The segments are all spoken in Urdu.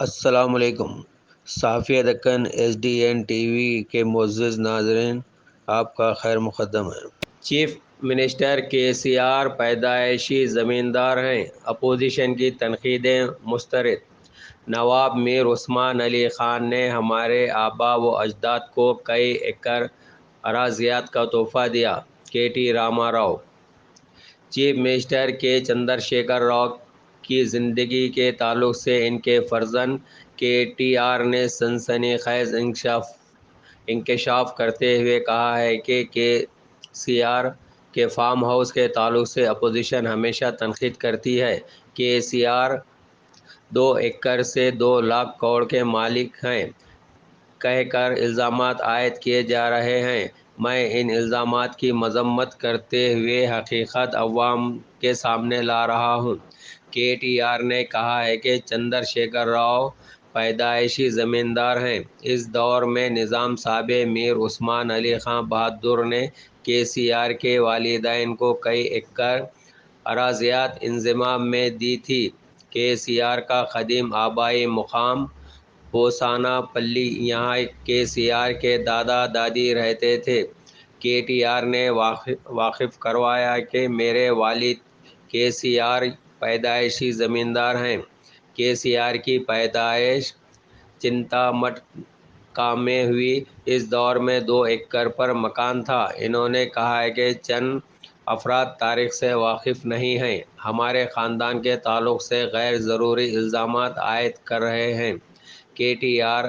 السلام علیکم۔ صحافیہ دکن SDN ٹی وی کے معزز ناظرین، آپ کا خیر مقدم ہے۔ چیف منسٹر KCR پیدائشی زمیندار ہیں، اپوزیشن کی تنقیدیں مسترد۔ نواب میر عثمان علی خان نے ہمارے آبا و اجداد کو کئی ایکڑ اراضیات کا تحفہ دیا: KT Rama Rao. Chief minister Chandra Shekhar Rao کی زندگی کے تعلق سے ان کے فرزند KTR نے سنسنی خیز انکشاف کرتے ہوئے کہا ہے کہ KCR کے فارم ہاؤس کے تعلق سے اپوزیشن ہمیشہ تنقید کرتی ہے۔ KCR 2 ایکڑ سے 2 لاکھ کروڑ کے مالک ہیں کہہ کر الزامات عائد کیے جا رہے ہیں۔ میں ان الزامات کی مذمت کرتے ہوئے حقیقت عوام کے سامنے لا رہا ہوں۔ KTR نے کہا ہے کہ چندر شیکھر راؤ پیدائشی زمیندار ہیں۔ اس دور میں نظام سابق میر عثمان علی خان بہادر نے KCR کے والدین کو کئی ایکڑ اراضیات انضمام میں دی تھی۔ KCR کا قدیم آبائی مقام بوسانا پلی، یہاں KCR کے دادا دادی رہتے تھے۔ KTR نے واقف کروایا کہ میرے والد KCR پیدائشی زمیندار ہیں۔ KCR کی پیدائش چنتامٹکا میں ہوئی۔ اس دور میں 2 ایکڑ پر مکان تھا۔ انہوں نے کہا کہ چند افراد تاریخ سے واقف نہیں ہیں، ہمارے خاندان کے تعلق سے غیر ضروری الزامات عائد کر رہے ہیں۔ KTR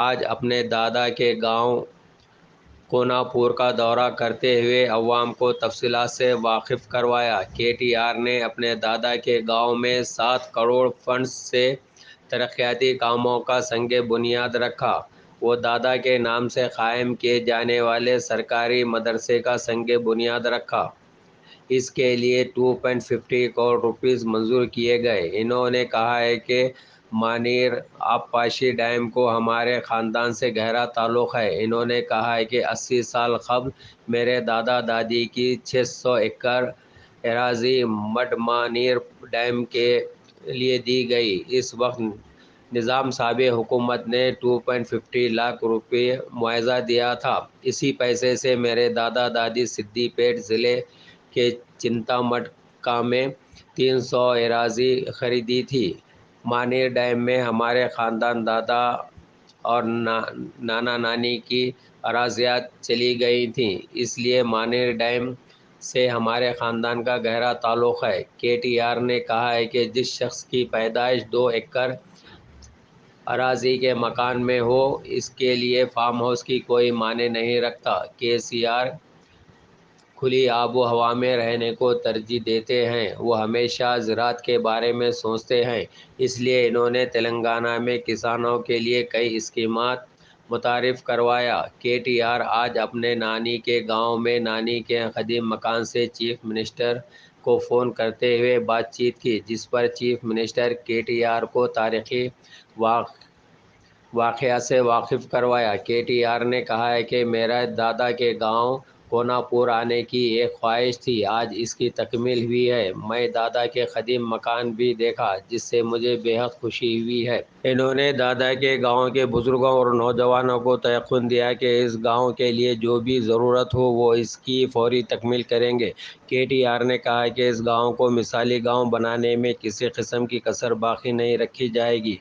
آج اپنے دادا کے گاؤں کوناپور کا دورہ کرتے ہوئے عوام کو تفصیلات سے واقف کروایا۔ KTR نے اپنے دادا کے گاؤں میں 7 کروڑ فنڈز سے ترقیاتی کاموں کا سنگ بنیاد رکھا۔ وہ دادا کے نام سے قائم کیے جانے والے سرکاری مدرسے کا سنگ بنیاد رکھا۔ اس کے لیے 2.50 کروڑ روپے منظور کیے گئے۔ انہوں نے کہا ہے کہ مانیر آبپاشی ڈیم کو ہمارے خاندان سے گہرا تعلق ہے۔ انہوں نے کہا کہ 80 سال قبل میرے دادا دادی کی 600 ایکڑ اراضی مڈ مانیر ڈیم کے لیے دی گئی۔ اس وقت نظام سابق حکومت نے 2.50 لاکھ روپے معاوضہ دیا تھا۔ اسی پیسے سے میرے دادا دادی سدی پیٹ ضلع کے چنتامٹکا میں 300 اراضی خریدی تھی۔ مانیر ڈیم میں ہمارے خاندان دادا اور نانا نانی کی اراضیات چلی گئی تھیں، اس لیے مانیر ڈیم سے ہمارے خاندان کا گہرا تعلق ہے۔ KTR نے کہا ہے کہ جس شخص کی پیدائش 2 ایکڑ اراضی کے مکان میں ہو، اس کے لیے فارم ہاؤس کی کوئی معنی نہیں رکھتا۔ KCR کھلی آب و ہوا میں رہنے کو ترجیح دیتے ہیں۔ وہ ہمیشہ زراعت کے بارے میں سوچتے ہیں، اس لیے انہوں نے تلنگانہ میں کسانوں کے لیے کئی اسکیمات متعارف کروایا۔ KTR آج اپنے نانی کے گاؤں میں نانی کے قدیم مکان سے چیف منسٹر کو فون کرتے ہوئے بات چیت کی، جس پر چیف منسٹر KTR کو تاریخی واقعات سے واقف کروایا۔ KTR نے کہا کہ میرے دادا کے گاؤں کوناپور آنے کی ایک خواہش تھی، آج اس کی تکمیل ہوئی ہے۔ میں دادا کے قدیم مکان بھی دیکھا، جس سے مجھے بے حد خوشی ہوئی ہے۔ انہوں نے دادا کے گاؤں کے بزرگوں اور نوجوانوں کو یقین دیا کہ اس گاؤں کے لیے جو بھی ضرورت ہو وہ اس کی فوری تکمیل کریں گے۔ KTR نے کہا کہ اس گاؤں کو مثالی گاؤں بنانے میں کسی قسم کی کسر باقی نہیں رکھی جائے گی۔